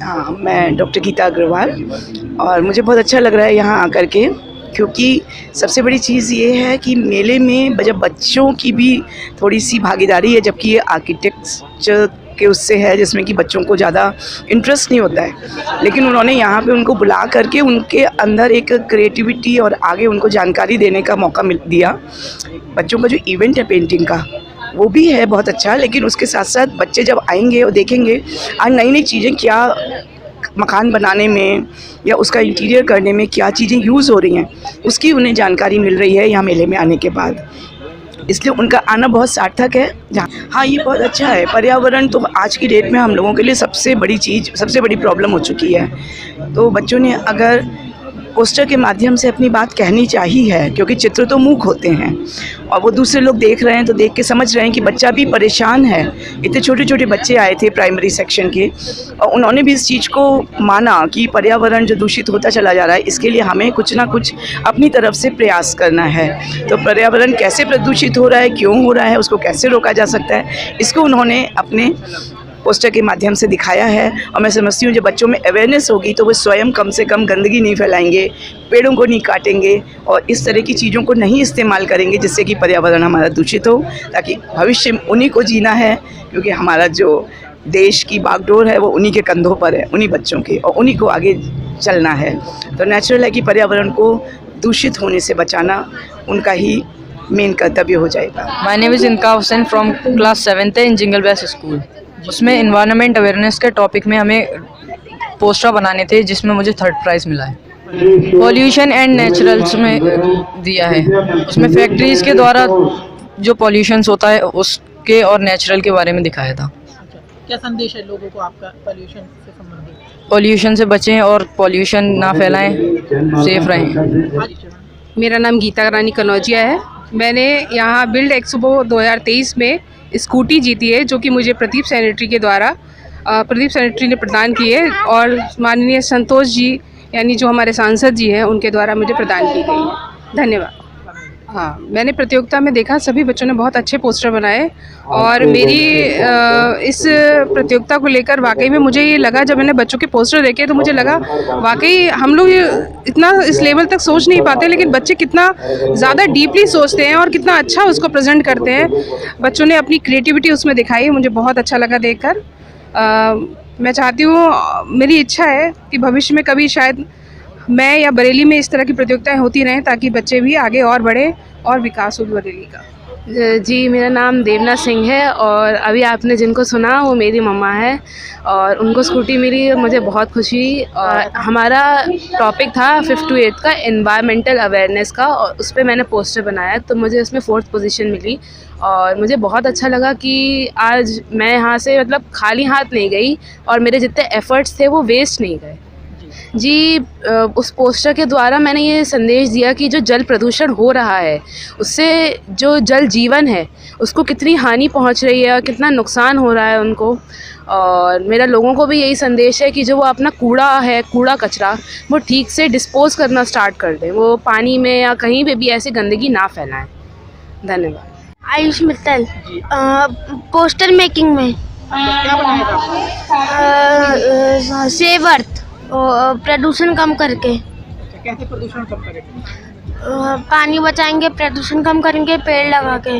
हाँ, मैं डॉक्टर गीता अग्रवाल और मुझे बहुत अच्छा लग रहा है यहाँ आकर के, क्योंकि सबसे बड़ी चीज़ ये है कि मेले में जब बच्चों की भी थोड़ी सी भागीदारी है, जबकि ये आर्किटेक्चर के उससे है जिसमें कि बच्चों को ज़्यादा इंटरेस्ट नहीं होता है, लेकिन उन्होंने यहाँ पे उनको बुला करके उनके अंदर एक क्रिएटिविटी और आगे उनको जानकारी देने का मौका दिया। बच्चों का जो इवेंट है पेंटिंग का वो भी है बहुत अच्छा, लेकिन उसके साथ साथ बच्चे जब आएंगे और देखेंगे आज नई नई चीज़ें क्या मकान बनाने में या उसका इंटीरियर करने में क्या चीज़ें यूज़ हो रही हैं, उसकी उन्हें जानकारी मिल रही है यहाँ मेले में आने के बाद। इसलिए उनका आना बहुत सार्थक है। हाँ, ये बहुत अच्छा है। पर्यावरण तो आज की डेट में हम लोगों के लिए सबसे बड़ी चीज़, सबसे बड़ी प्रॉब्लम हो चुकी है। तो बच्चों ने अगर पोस्टर के माध्यम से अपनी बात कहनी चाहिए है, क्योंकि चित्र तो मूक होते हैं और वो दूसरे लोग देख रहे हैं तो देख के समझ रहे हैं कि बच्चा भी परेशान है। इतने छोटे छोटे बच्चे आए थे प्राइमरी सेक्शन के और उन्होंने भी इस चीज़ को माना कि पर्यावरण जो दूषित होता चला जा रहा है, इसके लिए हमें कुछ ना कुछ अपनी तरफ से प्रयास करना है। तो पर्यावरण कैसे प्रदूषित हो रहा है, क्यों हो रहा है, उसको कैसे रोका जा सकता है, इसको उन्होंने अपने पोस्टर के माध्यम से दिखाया है। और मैं समझती हूँ जब बच्चों में अवेयरनेस होगी तो वो स्वयं कम से कम गंदगी नहीं फैलाएंगे, पेड़ों को नहीं काटेंगे और इस तरह की चीज़ों को नहीं इस्तेमाल करेंगे जिससे कि पर्यावरण हमारा दूषित हो, ताकि भविष्य उन्हीं को जीना है, क्योंकि हमारा जो देश की बागडोर है वो उन्हीं के कंधों पर है, उन्हीं बच्चों के, और उन्हीं को आगे चलना है। तो नेचुरल है कि पर्यावरण को दूषित होने से बचाना उनका ही मेन कर्तव्य हो जाएगा। माय नेम इज़ इनका Hussain from class 7th in jingle base school. उसमें इन्वायरमेंट अवेयरनेस के टॉपिक में हमें पोस्टर बनाने थे, जिसमें मुझे 3rd प्राइज़ मिला है। पॉल्यूशन एंड नेचुरल्स में दिया है, उसमें फैक्ट्रीज़ के द्वारा जो पॉल्यूशंस होता है उसके और नेचुरल के बारे में दिखाया था। क्या संदेश है लोगों को आपका पॉल्यूशन से संबंधित? पॉल्यूशन से बचें और पॉल्यूशन ना फैलाएं, सेफ रहें। मेरा नाम गीता रानी कनौजिया है। मैंने यहाँ बिल्ड एक्सपो 2023 में स्कूटी जीती है, जो कि मुझे प्रदीप सैनिटरी ने प्रदान की है और माननीय संतोष जी यानी जो हमारे सांसद जी हैं उनके द्वारा मुझे प्रदान की गई है। धन्यवाद। हाँ, मैंने प्रतियोगिता में देखा सभी बच्चों ने बहुत अच्छे पोस्टर बनाए और मेरी इस प्रतियोगिता को लेकर वाकई में मुझे ये लगा, जब मैंने बच्चों के पोस्टर देखे तो मुझे लगा वाकई हम लोग इतना इस लेवल तक सोच नहीं पाते, लेकिन बच्चे कितना ज़्यादा डीपली सोचते हैं और कितना अच्छा उसको प्रेजेंट करते हैं। बच्चों ने अपनी क्रिएटिविटी उसमें दिखाई, मुझे बहुत अच्छा लगा देखकर। मैं चाहती हूँ, मेरी इच्छा है कि भविष्य में कभी शायद मैं या बरेली में इस तरह की प्रतियोगिताएं होती रहें, ताकि बच्चे भी आगे और बढ़ें और विकास हो बरेली का। जी, मेरा नाम देवना सिंह है और अभी आपने जिनको सुना वो मेरी मम्मा है और उनको स्कूटी मिली, मुझे बहुत खुशी हुई। और हमारा टॉपिक था 5th to 8th का एनवायरमेंटल अवेयरनेस का, और उस पर मैंने पोस्टर बनाया तो मुझे उसमें 4th पोजीशन मिली और मुझे बहुत अच्छा लगा कि आज मैं यहाँ से मतलब खाली हाथ नहीं गई और मेरे जितने एफ़र्ट्स थे वो वेस्ट नहीं गए। जी, उस पोस्टर के द्वारा मैंने ये संदेश दिया कि जो जल प्रदूषण हो रहा है उससे जो जल जीवन है उसको कितनी हानि पहुंच रही है और कितना नुकसान हो रहा है उनको। और मेरा लोगों को भी यही संदेश है कि जो वो अपना कूड़ा कचरा वो ठीक से डिस्पोज़ करना स्टार्ट कर दें, वो पानी में या कहीं पे भी ऐसी गंदगी ना फैलाएं। धन्यवाद। आयुष मित्तल, पोस्टर मेकिंग में सेव अर्थ, प्रदूषण कम करके। कैसे प्रदूषण कम करें? पानी बचाएंगे, प्रदूषण कम करेंगे पेड़ लगा के।